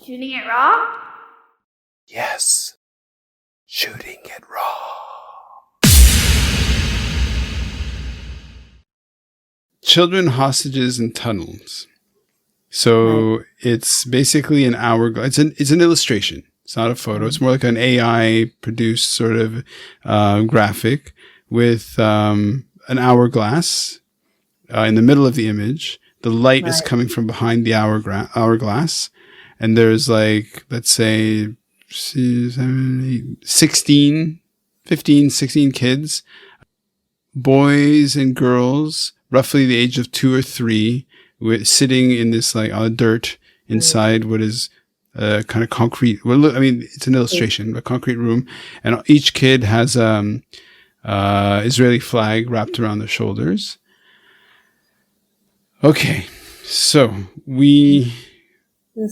Shooting it raw? Yes. Shooting it raw. Children hostages in tunnels. So it's basically an hourglass. It's an illustration. It's not a photo. It's more like an AI produced sort of graphic with an hourglass in the middle of the image. The light is coming from behind the hourglass. And there's like, let's say, 16 kids, boys and girls, roughly the age of 2 or 3, sitting in this like dirt inside what is kind of concrete. Well, look, I mean, it's an illustration, a concrete room, and each kid has Israeli flag wrapped around their shoulders. Okay, so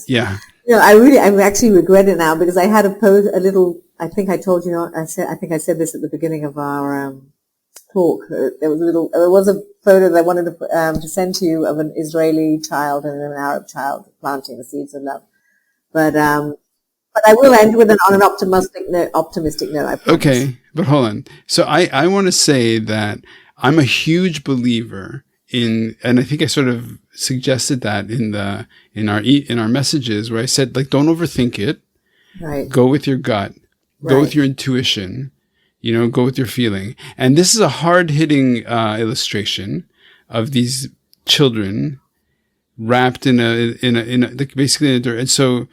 yeah. I actually regret it now because I had a little. I think I told you. I think I said this at the beginning of our talk. There was a photo that I wanted to send to you of an Israeli child and an Arab child planting the seeds of love. But I will end with on an optimistic note. I promise. Okay, but hold on. So I want to say that I'm a huge believer in, and I think I sort of suggested that in our messages where I said, like, don't overthink it. Right. Go with your gut. Right. Go with your intuition. Go with your feeling. And this is a hard-hitting illustration of these children wrapped in a basically in a dirt. And so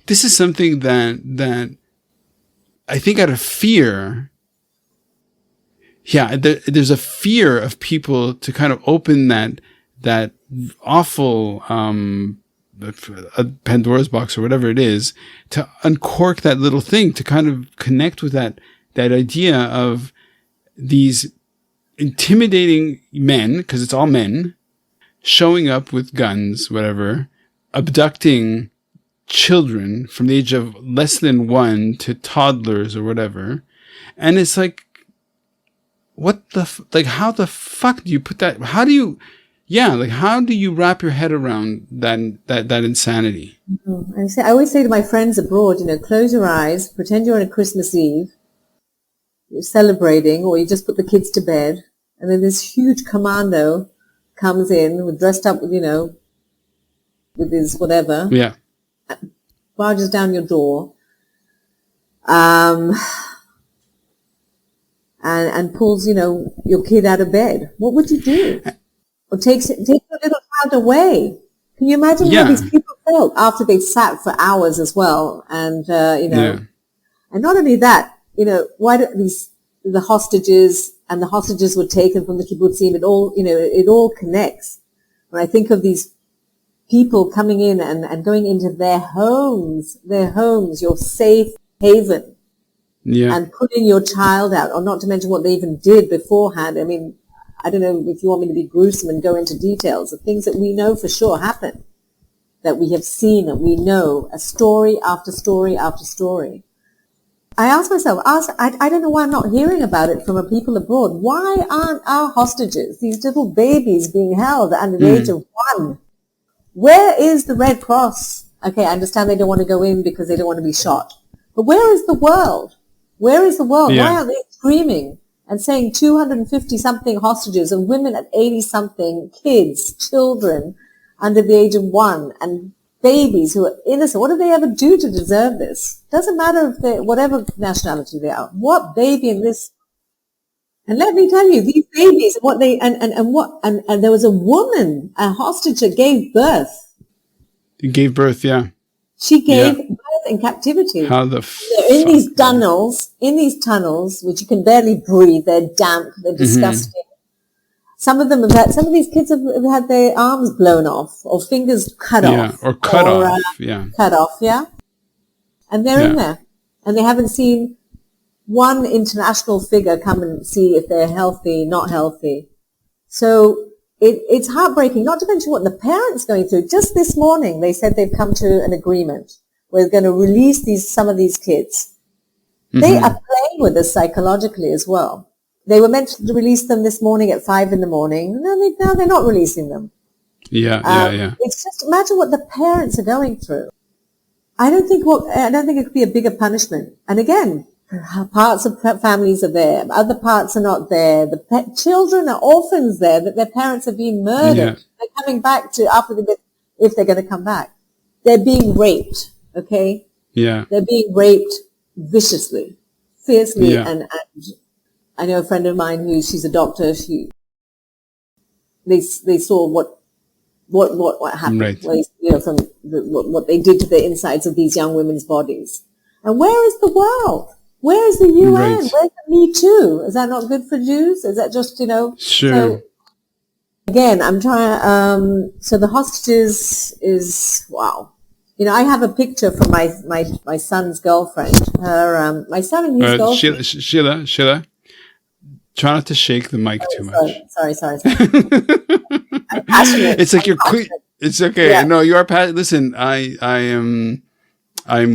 this is something that I think out of fear. Yeah, there's a fear of people to kind of open that awful Pandora's box or whatever it is, to uncork that little thing, to kind of connect with that idea of these intimidating men, because it's all men, showing up with guns, whatever, abducting children from the age of less than 1 to toddlers or whatever. And it's like, how the fuck do you put that? How do you wrap your head around that insanity? Mm-hmm. I always say to my friends abroad, close your eyes, pretend you're on a Christmas Eve, you're celebrating, or you just put the kids to bed, and then this huge commando comes in, dressed up with, with his whatever. Yeah. Barges down your door. And pulls, your kid out of bed. What would you do? Or takes your little child away. Can you imagine how these people felt after they sat for hours as well? And, and not only that, why do the hostages were taken from the kibbutzim? It all connects. When I think of these people coming in and going into their homes, your safe haven. Yeah. And putting your child out, or not to mention what they even did beforehand. I mean, I don't know if you want me to be gruesome and go into details of things that we know for sure happened, that we have seen, that we know, a story after story after story. I ask myself, I don't know why I'm not hearing about it from a people abroad. Why aren't our hostages, these little babies being held under the age of 1? Where is the Red Cross? Okay, I understand they don't want to go in because they don't want to be shot. But where is the world? Where is the world? Yeah. Why aren't they screaming and saying 250-something hostages and women at 80-something, kids, children under the age of 1, and babies who are innocent? What did they ever do to deserve this? Doesn't matter if they, whatever nationality they are. What baby in this? And let me tell you, these babies, what they and there was a woman, a hostage that gave birth. Gave birth, yeah. She gave birth in captivity. How the in these tunnels, which you can barely breathe. They're damp. They're disgusting. Some of these kids have had their arms blown off or fingers cut off. Or cut off. Cut off, yeah. And they're in there. And they haven't seen one international figure come and see if they're healthy, not healthy. So it's heartbreaking, not to mention what the parents are going through. Just this morning, they said they've come to an agreement. We're going to release some of these kids. Mm-hmm. They are playing with us psychologically as well. They were meant to release them this morning at 5 a.m. Now they're not releasing them. Yeah. It's just, imagine what the parents are going through. I don't think it could be a bigger punishment. And again, parts of families are there, other parts are not there. The children are orphans there that their parents have been murdered. Yeah. They're coming back if they're going to come back. They're being raped, okay? Yeah. They're being raped viciously, fiercely, and I know a friend of mine she's a doctor. They saw what happened, right. From what they did to the insides of these young women's bodies. And where is the world? Where is the UN? Right. Where's the Me Too? Is that not good for Jews? Is that just, Sure. So, again, I'm trying, so the hostages is, wow. I have a picture from my son's girlfriend. My son and his girlfriend. Sheila, try not to shake the mic too much. Sorry. I'm passionate. It's like you're quick. It's okay. Yeah. No, you are passionate. Listen, I'm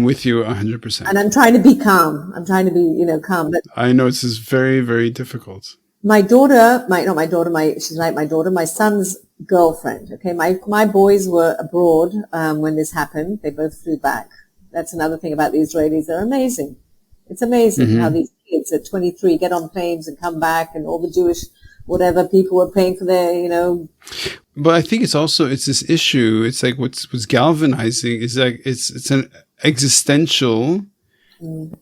with you 100%. And I'm trying to be calm. I'm trying to be, calm. But I know this is very, very difficult. My daughter, she's like my daughter, my son's girlfriend. Okay. My boys were abroad, when this happened. They both flew back. That's another thing about the Israelis. They're amazing. It's amazing how these kids at 23 get on planes and come back, and all the Jewish, whatever people were paying for their, But I think it's this issue. It's like what's galvanizing is like, it's an existential,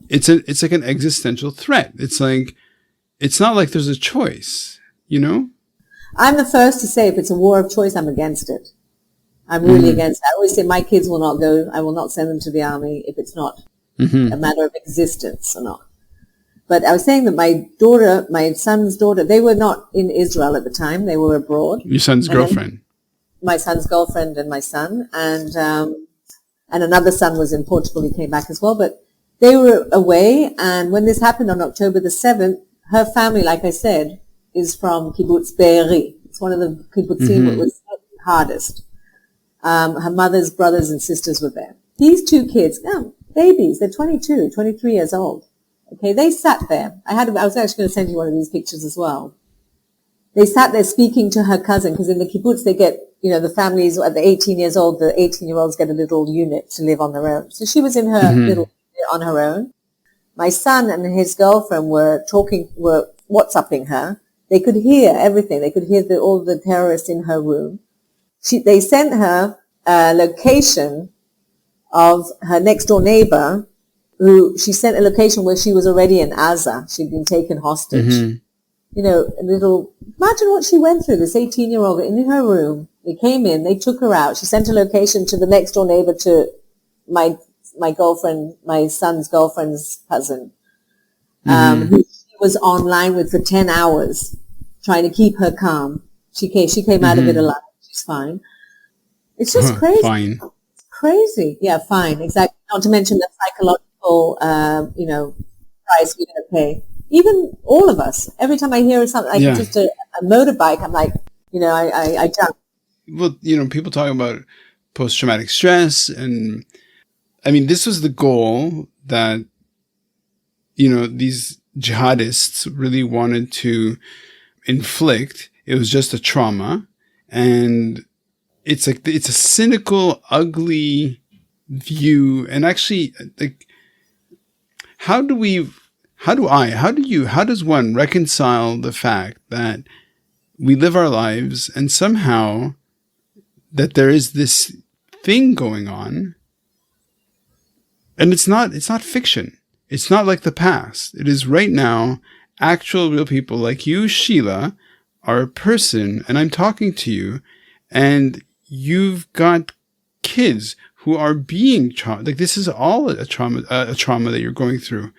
it's like an existential threat. It's like, it's not like there's a choice, I'm the first to say if it's a war of choice, I'm against it. I'm really against it. I always say my kids will not go. I will not send them to the army if it's not a matter of existence or not. But I was saying that my son's daughter, they were not in Israel at the time. They were abroad. Your son's girlfriend. My son's girlfriend and my son. And another son was in Portugal. He came back as well. But they were away. And when this happened on October the 7th, her family, like I said, is from Kibbutz Be'eri. It's one of the kibbutzim that was hardest. Her mother's brothers and sisters were there. These two kids, babies, they're 22, 23 years old. Okay, they sat there. I was actually going to send you one of these pictures as well. They sat there speaking to her cousin, because in the kibbutz they get, the families at the 18 years old, the 18-year-olds get a little unit to live on their own. So she was in her little unit on her own. My son and his girlfriend were WhatsApping her. They could hear everything. They could hear all the terrorists in her room. They sent her a location of her next door neighbor, who she sent a location where she was already in Gaza. She'd been taken hostage. Imagine what she went through, this 18-year-old in her room. They came in, they took her out. She sent a location to the next door neighbor to my girlfriend, my son's girlfriend's cousin, who she was online with for 10 hours, trying to keep her calm. She came out of it alive. She's fine. It's just crazy. Fine. It's crazy. Yeah, fine. Exactly. Not to mention the psychological, price we're going to pay. Even all of us. Every time I hear something like just a motorbike, I'm like, I jump. Well, people talk about post-traumatic stress, and I mean, this was the goal that, these jihadists really wanted to inflict. It was just a trauma, and it's like, it's a cynical, ugly view. And actually, like, how does one reconcile the fact that we live our lives and somehow that there is this thing going on, and it's not fiction. It's not like the past. It is right now, actual real people like you, Sheila, are a person, and I'm talking to you, and you've got kids who are being traumatized. Like, this is all a trauma that you're going through.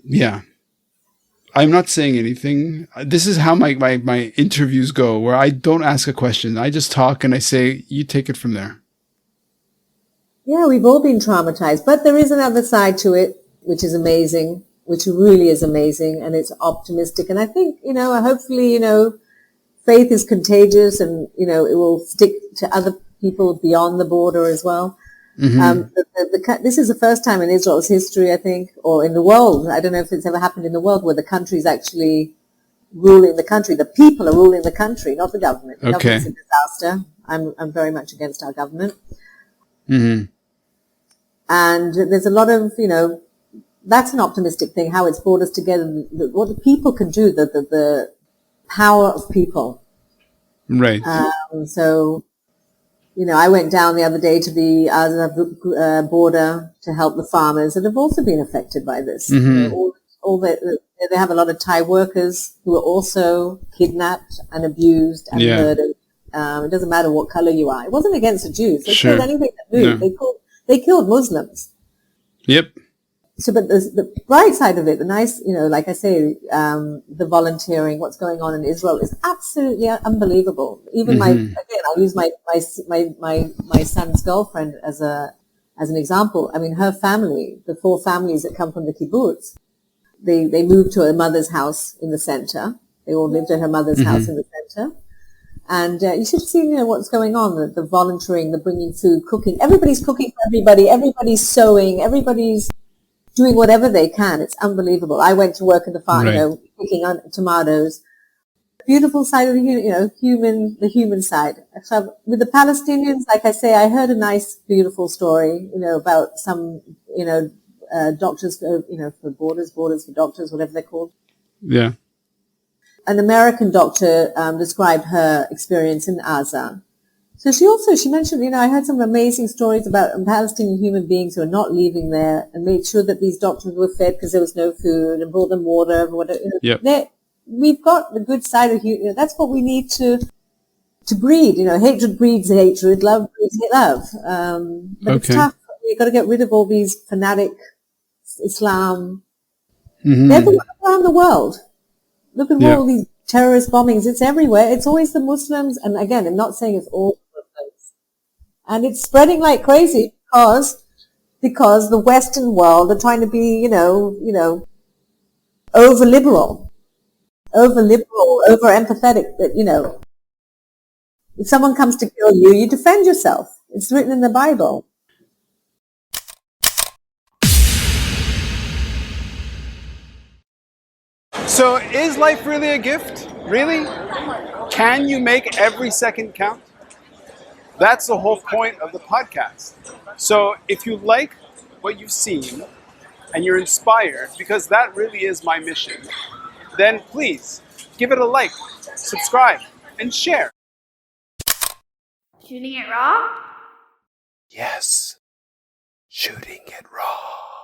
Yeah. I'm not saying anything. This is how my interviews go, where I don't ask a question. I just talk and I say, you take it from there. Yeah, we've all been traumatized, but there is another side to it, which is amazing, which really is amazing, and it's optimistic. And I think, hopefully, faith is contagious, and, it will stick to other people beyond the border as well. This is the first time in Israel's history, I think, or in the world. I don't know if it's ever happened in the world, where the country is actually ruling the country. The people are ruling the country, not the government. The government's a disaster. I'm very much against our government. And there's a lot of, that's an optimistic thing, how it's brought us together, what the people can do, the power of people. Right. So, I went down the other day to the Gaza border to help the farmers that have also been affected by this. Mm-hmm. They have a lot of Thai workers who are also kidnapped and abused and murdered. It doesn't matter what color you are. It wasn't against the Jews. They killed anything that moved. No. They killed Muslims. Yep. So, but the bright side of it, the nice, like I say, the volunteering, what's going on in Israel is absolutely unbelievable. Even I'll use my son's girlfriend as an example. I mean, her family, the 4 families that come from the kibbutz, they moved to her mother's house in the center. They all lived at her mother's house in the center. And you should see, what's going on, the volunteering, the bringing food, cooking. Everybody's cooking for everybody. Everybody's sewing. Everybody's doing whatever they can. It's unbelievable. I went to work in the farm, picking on tomatoes. Beautiful side of the human side. So with the Palestinians, like I say, I heard a nice, beautiful story, about some, doctors, for borders for doctors, whatever they're called. Yeah. An American doctor described her experience in Gaza. So she mentioned, I heard some amazing stories about Palestinian human beings who are not leaving there and made sure that these doctors were fed because there was no food and brought them water. Whatever. Yep. We've got the good side of that's what we need to breed. Hatred breeds hatred, love breeds love. But it's tough. We've got to get rid of all these fanatic Islam. They're the ones around the world. Look at all these terrorist bombings. It's everywhere. It's always the Muslims. And again, I'm not saying it's all Muslims. And it's spreading like crazy because the Western world are trying to be, over-liberal, over-empathetic. That, if someone comes to kill you, you defend yourself. It's written in the Bible. So is life really a gift? Really? Can you make every second count? That's the whole point of the podcast. So if you like what you've seen and you're inspired, because that really is my mission, then please give it a like, subscribe, and share. Shooting it raw? Yes, shooting it raw.